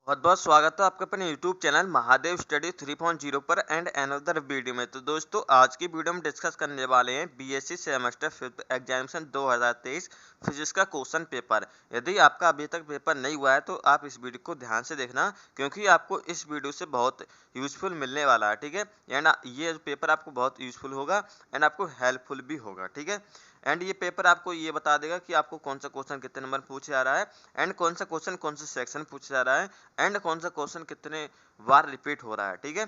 बहुत बहुत स्वागत है आपका अपने YouTube चैनल महादेव स्टडी 3.0 पर एंड अनदर वीडियो में। तो दोस्तों आज की वीडियो में डिस्कस करने वाले हैं BSc semester 5th examination 2023 physics का क्वेश्चन पेपर। यदि आपका अभी तक पेपर नहीं हुआ है तो आप इस वीडियो को ध्यान से देखना, क्योंकि आपको इस वीडियो से बहुत यूजफुल मिलने वाला है। ठीक है, एंड ये पेपर आपको बहुत यूजफुल होगा एंड आपको हेल्पफुल भी होगा। ठीक है, एंड ये पेपर आपको ये बता देगा कि आपको कौन सा क्वेश्चन कितने नंबर पूछे जा रहा है एंड कौन सा क्वेश्चन कौन से सेक्शन पूछा जा रहा है एंड कौन सा क्वेश्चन कितने बार रिपीट हो रहा है। ठीक है,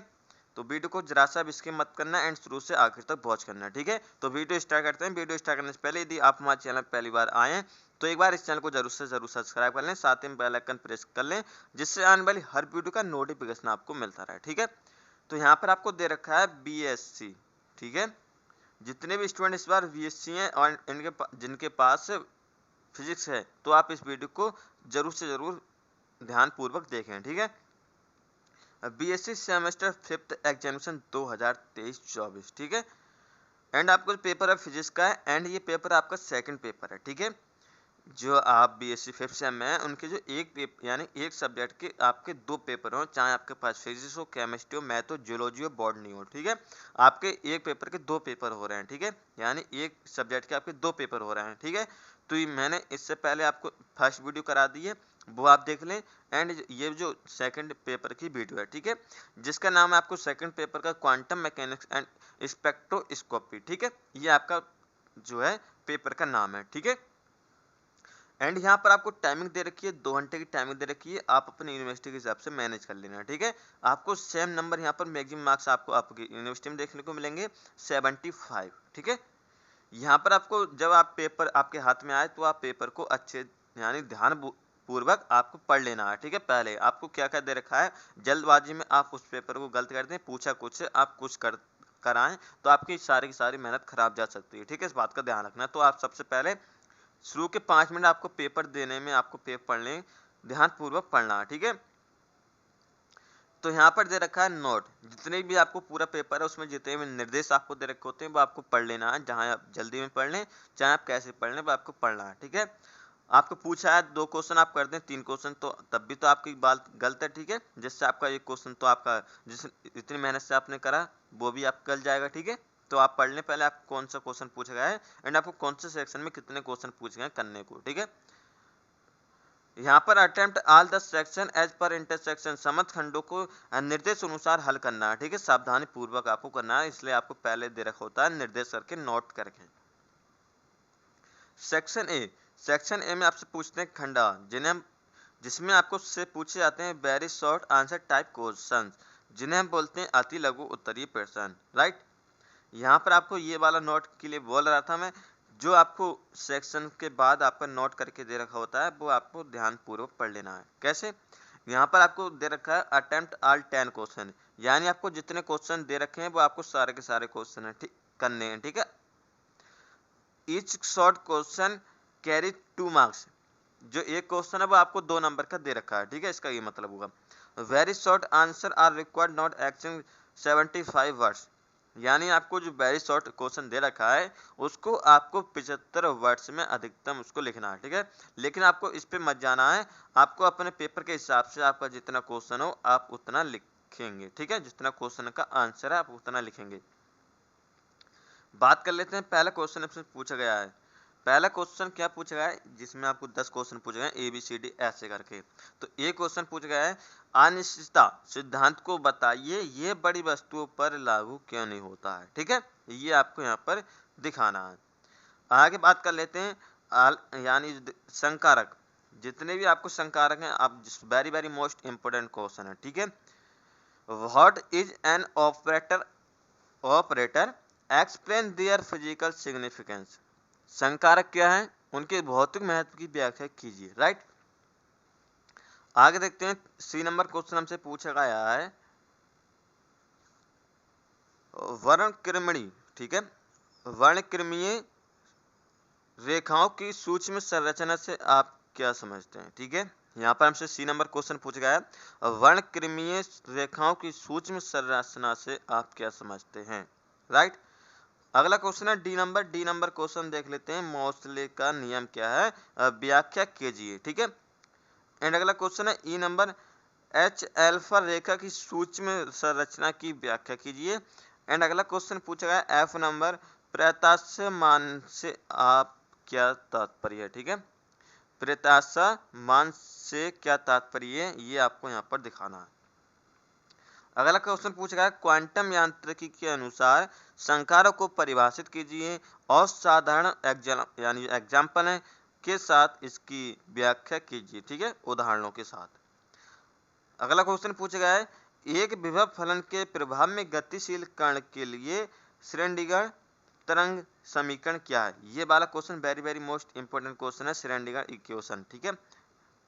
तो वीडियो को जरा सा भी स्किप मत करना एंड शुरू से आखिर तक वॉच करना। ठीक है, तो वीडियो स्टार्ट करते हैं। वीडियो स्टार्ट करने से पहले यदि आप हमारे चैनल पहली बार आए हैं तो एक बार इस चैनल को जरूर से जरूर सब्सक्राइब कर लें, साथ ही बेल आइकन प्रेस कर लें, जिससे आने वाली हर वीडियो का नोटिफिकेशन आपको मिलता रहे। ठीक है, तो यहाँ पर आपको दे रखा है बीएससी। ठीक है, जितने भी स्टूडेंट इस बार बीएससी हैं और जिनके पास फिजिक्स है तो आप इस वीडियो को जरूर से जरूर ध्यान पूर्वक देखें। ठीक है, बीएससी सेमेस्टर 5th एग्जामिनेशन 2023-24। ठीक है, एंड आपका पेपर है फिजिक्स का है एंड ये पेपर आपका सेकंड पेपर है। ठीक है, जो आप बीएससी 5th सेम में हैं उनके जो एक पेपर यानी एक सब्जेक्ट के आपके दो पेपर हो, चाहे आपके पास फिजिक्स हो, केमिस्ट्री हो, मैथ हो, जियोलॉजी हो, बॉटनी हो। ठीक है, आपके एक पेपर के दो पेपर हो रहे हैं। ठीक है, यानी एक सब्जेक्ट के आपके दो पेपर हो रहे हैं। ठीक है, तो ये मैंने इससे पहले आपको फर्स्ट वीडियो करा दी है, वो आप देख लें। एंड ये जो सेकंड पेपर की वीडियो है, ठीक है, जिसका नाम है आपको सेकंड पेपर का क्वांटम मैकेनिक्स एंड स्पेक्ट्रोस्कोपी। ठीक है, ये आपका जो है पेपर का नाम है। ठीक है, एंड यहाँ पर आपको टाइमिंग दे रखी है, 2 घंटे की टाइमिंग दे रखी है, आप अपनी यूनिवर्सिटी के हिसाब से मैनेज कर लेना। ठीक है, आपको सेम नंबर यहाँ पर मैक्सिमम मार्क्स आपको आपकी यूनिवर्सिटी में देखने को मिलेंगे 75। ठीक है, यहाँ पर आपको जब आप पेपर आपके हाथ में आए तो आप पेपर को अच्छे यानी ध्यान पूर्वक आपको पढ़ लेना है। ठीक है, पहले आपको क्या क्या दे रखा है, जल्दबाजी में आप उस पेपर को गलत कर दें, पूछा कुछ आप कुछ कराएं तो आपकी सारी की सारी मेहनत खराब जा सकती है। ठीक है, इस बात का ध्यान रखना। तो आप सबसे पहले शुरू के 5 मिनट आपको पेपर देने में आपको पेपर पढ़ने ध्यान पूर्वक पढ़ना है। ठीक है, तो यहाँ पर दे रखा है नोट, जितने भी आपको पूरा पेपर है उसमें जितने भी निर्देश आपको दे रखे होते हैं वो आपको पढ़ लेना है। जहाँ आप जल्दी में पढ़ लें चाहे आप कैसे पढ़ लें वो आपको पढ़ना है। ठीक है, आपको पूछा है 2 क्वेश्चन आप कर दें 3 क्वेश्चन तो तब भी तो आपकी बात गलत है। ठीक है, जिससे आपका एक क्वेश्चन तो आपका जिस इतनी मेहनत से आपने करा वो भी आप गल जाएगा। ठीक है, तो आप पढ़ लें पहले आपको कौन सा क्वेश्चन पूछा गया है एंड आपको कौन से सेक्शन में कितने क्वेश्चन पूछे गए करने को। ठीक है, यहाँ पर attempt all the section as per intersection, समस्त खंडों को निर्देश अनुसार हल करना है। ठीक है, सावधानी पूर्वक आपको करना है, इसलिए आपको पहले दे रखा होता है निर्देश करके नोट करके। सेक्शन ए में आपसे पूछते हैं खंडा, जिसमें आपको से पूछे जाते हैं very short answer type question, जिन्हें हम बोलते हैं अति लघु उत्तरीय प्रश्न। राइट, यहाँ पर आपको ये वाला नोट के लिए बोल रहा था मैं, जो आपको सेक्शन के बाद आपका नोट करके दे रखा होता है वो आपको ध्यान पूर्वक पढ़ लेना है। कैसे, यहाँ पर आपको दे रखा है अटेम्प्ट ऑल 10 क्वेश्चन, यानी आपको जितने क्वेश्चन दे रखे हैं वो आपको सारे के सारे क्वेश्चन है ठीक करने हैं। ठीक है, each short question carry 2 marks, जो एक क्वेश्चन है वो आपको 2 नंबर का दे रखा है। ठीक है, इसका ये मतलब होगा very short answer are required not exceeding 75 words, यानी आपको जो वेरी शॉर्ट क्वेश्चन दे रखा है उसको आपको 75 वर्ड्स में अधिकतम उसको लिखना है। ठीक है, लेकिन आपको इस पे मत जाना है, आपको अपने पेपर के हिसाब से आपका जितना क्वेश्चन हो आप उतना लिखेंगे। ठीक है, जितना क्वेश्चन का आंसर है आप उतना लिखेंगे। बात कर लेते हैं पहला क्वेश्चन आपसे पूछा गया है। पहला क्वेश्चन क्या पूछा गया है, जिसमें आपको 10 क्वेश्चन पूछे गए ABCD ऐसे करके। तो एक क्वेश्चन पूछा गया है अनिश्चितता सिद्धांत को बताइए, ये बड़ी वस्तुओं पर लागू क्यों नहीं होता है। ठीक है, ये आपको यहाँ पर दिखाना है। आगे बात कर लेते हैं यानी संकारक, जितने भी आपको संकारक हैं आप very very most important question है। ठीक है, what is an operator explain their physical significance, संकारक क्या है उनके भौतिक महत्व की व्याख्या कीजिए। राइट, आगे देखते हैं सी नंबर क्वेश्चन हमसे पूछा गया है वर्णक्रमणी। ठीक है, वर्णक्रमीय रेखाओं की सूक्ष्म संरचना से आप क्या समझते हैं। ठीक है, यहाँ पर हमसे सी नंबर क्वेश्चन पूछा गया है वर्णक्रमीय रेखाओं की सूक्ष्म संरचना से आप क्या समझते हैं। राइट, अगला क्वेश्चन है डी नंबर क्वेश्चन देख लेते हैं, मोसले का नियम क्या है व्याख्या कीजिए। ठीक है, एंड अगला क्वेश्चन है ई नंबर, एच एल्फा रेखा की सूक्ष्म संरचना की व्याख्या कीजिए। एंड अगला क्वेश्चन पूछा गया एफ नंबर, प्रत्याशा मान से आप क्या तात्पर्य है, ठीक है। प्रत्याशा मान से क्या तात्पर्य है ये आपको यहाँ पर दिखाना है। अगला क्वेश्चन पूछा गया क्वांटम यांत्रिकी के अनुसार संकारक को परिभाषित कीजिए और साधारण एग्जाम्पल के साथ इसकी व्याख्या कीजिए, ठीक है, उदाहरणों के साथ। अगला क्वेश्चन पूछा गया है एक विभव फलन के प्रभाव में गतिशील कण के लिए श्रोडिंगर तरंग समीकरण क्या है। ये वाला question very very most important question है, श्रोडिंगर इक्वेशन, ठीक है,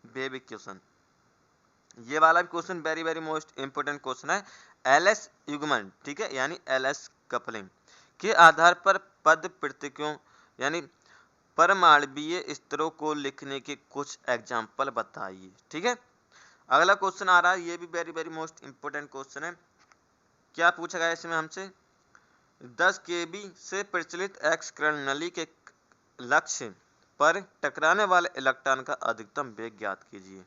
वेव इक्वेशन। ये वाला भी question very very most important question है। एलएस युग्मन, ठीक है, यानी एलएस कपलिंग के आधार पर पद प्रतीकों यानी परमाणवीय स्तरों को लिखने के कुछ एग्जाम्पल बताइए, ठीक है। अगला क्वेश्चन आ रहा है, ये भी very very most important question है। क्या पूछा गया इसमें हमसे, 10 kb से प्रचलित एक्स किरण नली के लक्ष्य पर टकराने वाले इलेक्ट्रॉन का अधिकतम वेग ज्ञात कीजिए।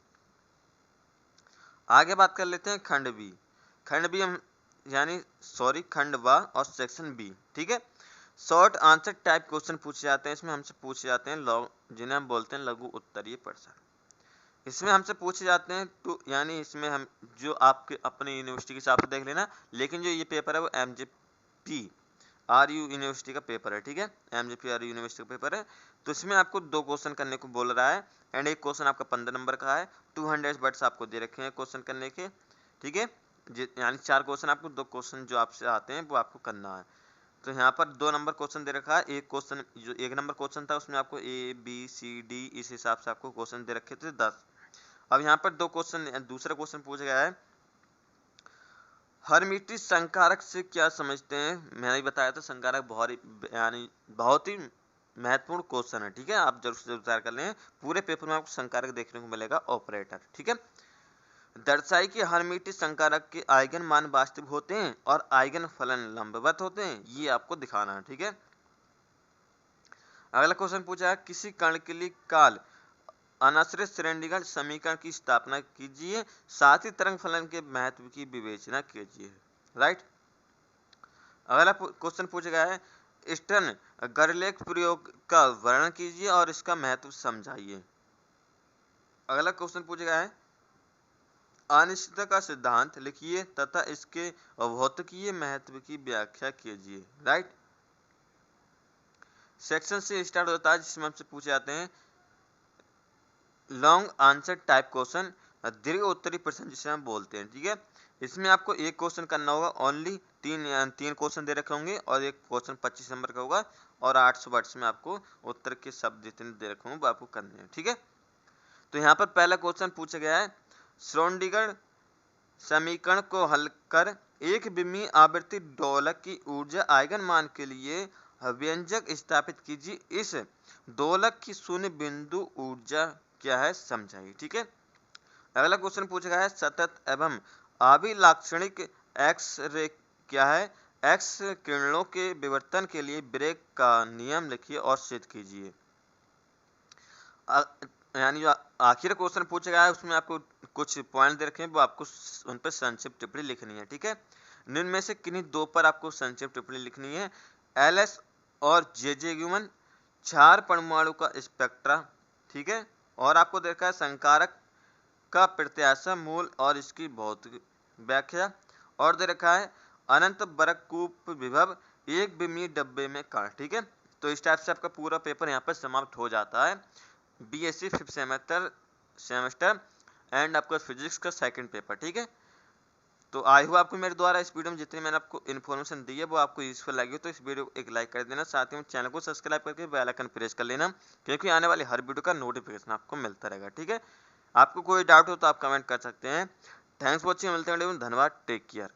आगे बात कर लेते हैं खंड बी। खंड बी हम खंड ब और सेक्शन बी, ठीक है। शॉर्ट आंसर टाइप क्वेश्चन पूछे जाते हैं। इसमें हमसे पूछे जाते हैं जिन्हें हम बोलते हैं लघु उत्तरीय प्रश्न। इसमें हमसे पूछे जाते हैं इसमें हम जो आपके अपने यूनिवर्सिटी के हिसाब से देख लेना, लेकिन जो ये पेपर है वो MJP RU यूनिवर्सिटी का पेपर है, ठीक है, MJP RU यूनिवर्सिटी का पेपर है। तो इसमें आपको 2 क्वेश्चन करने को बोल रहा है एंड एक क्वेश्चन आपका 15 नंबर का है। 200 वर्ड्स आपको दे रखे हैं क्वेश्चन करने के, ठीक है, यानी 4 क्वेश्चन आपको 2 क्वेश्चन जो आपसे आते हैं वो आपको करना है। तो यहाँ पर 2 नंबर क्वेश्चन दे रखा है। एक क्वेश्चन जो 1 नंबर क्वेश्चन था उसमें आपको ABCD इस हिसाब से आपको क्वेश्चन दे रखे थे 10। अब यहाँ पर 2 क्वेश्चन, दूसरा क्वेश्चन पूछा गया है हर्मिटियन संकारक से क्या समझते हैं। मैंने बताया था संकारक बहुत ही महत्वपूर्ण क्वेश्चन है, ठीक है, आप जरूर से विचार कर लें। पूरे पेपर में आपको संकारक देखने को मिलेगा, ऑपरेटर, ठीक है। दर्शाई कि हर्मिटियन संकारक के आइगन मान वास्तविक होते हैं और आइगन फलन लंबवत होते हैं, ये आपको दिखाना है, ठीक है। अगला क्वेश्चन पूछा है किसी कण के लिए काल अनाश्रित श्रोडिंगर समीकरण की स्थापना कीजिए, साथ ही तरंग फलन के महत्व की विवेचना कीजिए, राइट। अगला क्वेश्चन पूछा गया है स्टर्न गरलेक प्रयोग का वर्णन कीजिए और इसका महत्व समझाइए। अगला क्वेश्चन पूछा गया है अनिश्चितता का सिद्धांत लिखिए तथा इसके भौतिकीय महत्व की व्याख्या कीजिए, राइट। सेक्शन से स्टार्ट होता है जिसमें हमसे पूछे जाते हैं लॉन्ग आंसर टाइप क्वेश्चन, दीर्घ उत्तरी प्रश्न जिसे हम बोलते हैं, ठीक है। इसमें आपको एक क्वेश्चन करना होगा, ओनली तीन क्वेश्चन दे रखे होंगे और एक क्वेश्चन 25 नंबर का होगा और 800 वर्ड्स में आपको उत्तर के शब्द जितने दे रखे होंगे वो आपको करने हैं, ठीक है। तो यहाँ पर पहला क्वेश्चन पूछा गया है श्रोडिंगर समीकरण को हल कर एक विमीय आवृत्ति दोलक की ऊर्जा आइगन मान के लिए व्यंजक स्थापित कीजिए, इस दोलक की शून्य बिंदु ऊर्जा क्या है समझाइए, ठीक है। अगला क्वेश्चन पूछा गया है सतत एवं अभिलाक्षणिक एक्स रे क्या है, एक्स किरणों के विवर्तन के लिए ब्रेग का नियम लिखिए और सिद्ध कीजिए। जो आखिर क्वेश्चन पूछा गया है उसमें आपको कुछ पॉइंट दे रखे हैं, वो आपको उन पर संक्षिप्त टिप्पणी लिखनी है, ठीक है। निम्न में से किन्हीं 2 पर आपको संक्षिप्त टिप्पणी लिखनी है। एलएस और जे ह्यूमन क्षार परमाणु का स्पेक्ट्रा, ठीक है, और आपको देखा है संकारक का प्रत्याशा मूल और इसकी भौतिक व्याख्या, और दे रखा है अनंत बरकूप विभव एक विमीय डब्बे में कण, ठीक है। तो इस टाइप से आपका पूरा पेपर यहाँ पर समाप्त हो जाता है। BSc 5th सेमेस्टर एंड आपका फिजिक्स का सेकंड पेपर, ठीक है। तो आई हो आपको मेरे द्वारा इस वीडियो में जितनी मैंने आपको इन्फॉर्मेशन दी है वो आपको यूजफुल लगी हो तो इस वीडियो को एक लाइक कर देना, साथ ही में चैनल को सब्सक्राइब करके बेल आइकन प्रेस कर लेना, क्योंकि आने वाली हर वीडियो का नोटिफिकेशन आपको मिलता रहेगा, ठीक है। आपको कोई डाउट हो तो आप कमेंट कर सकते हैं। थैंक्स फॉर वॉचिंग, मिलते हैं, धन्यवाद, टेक केयर।